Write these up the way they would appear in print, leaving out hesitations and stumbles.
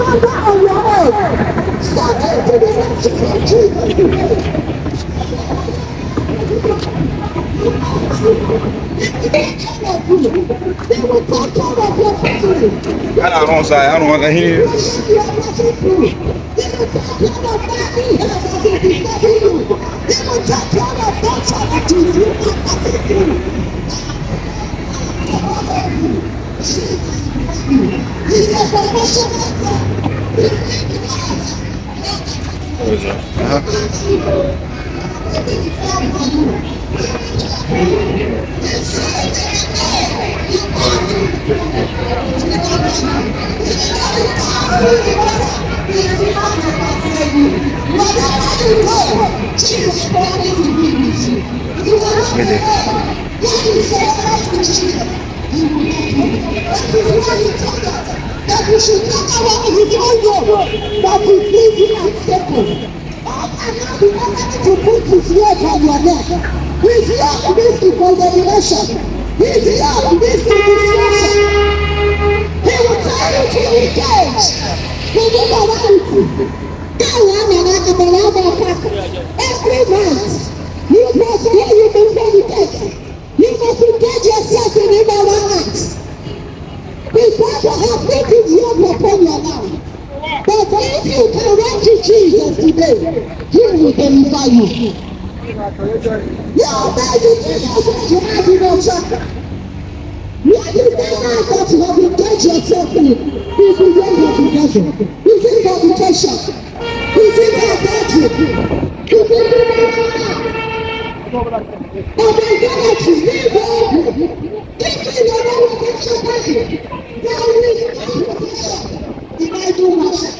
matter on your own. Submit to the lordship of Jesus today. They will take care of your family. I don't say, I don't want to hear. They will take care of money that is disturbing you. They will take care of those challenges you are passing through. He's a professional. That you should not have his own way, that is easy and simple. And now the enemy to put his yoke on your neck. His yoke means to condemnation. His yoke means to destruction. He will tell you to engage in immorality. Every night, you must meditate. You must engage yourself in immoral acts. Before you have taken yoke upon your life. But if you can run to Jesus today, He will deliver you. Your baby Jesus you have in your church. What is the life that you have engaged yourself in? Is it fornication? Is it fornication? Is it adultery? Is it idolatry? Leave it. If you don't know what it's about, there is no protection in idol worship.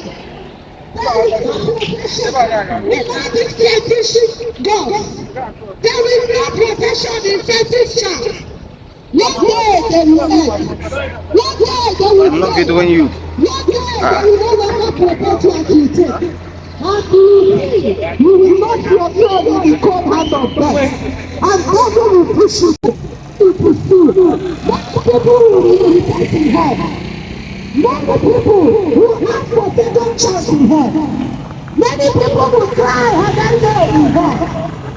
There is no protection in all these fetishish gods. There is no protection in fetish charms. One day they will end. One day they will Look at end. when you. One day they will no longer protect you until you take. And you will not be afraid in the cold hand of death. And God will push you to pursue. Many people will repent in hell. Many people will ask for second chance in hell. Many people will cry and then know in hell.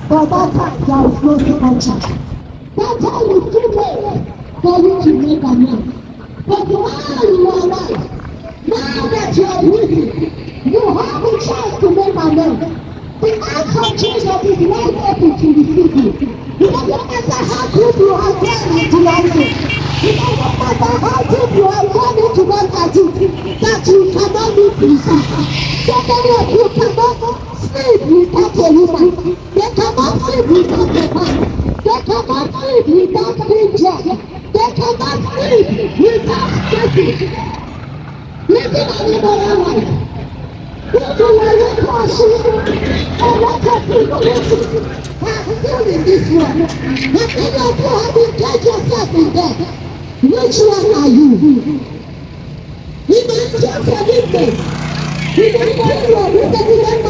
But that time there is no second chance. That time is too late for you to make amends. But now you are alive. Now that you are breathing, you have a chance to make amends. The act of Jesus is wide open to receive you. It doesn't matter how deep you have gone into your sin. It doesn't matter how deep you have gone into that attitude that you cannot be preserved. So many of you cannot sleep without a woman. They cannot sleep without a man. They cannot sleep without being drunk. They cannot sleep without sleeping. Living an immoral life. If you are a person, a lot of people are still in this world. And many of you have engaged yourself in death. Which one are you? He might just a witness. He might tell you a witness.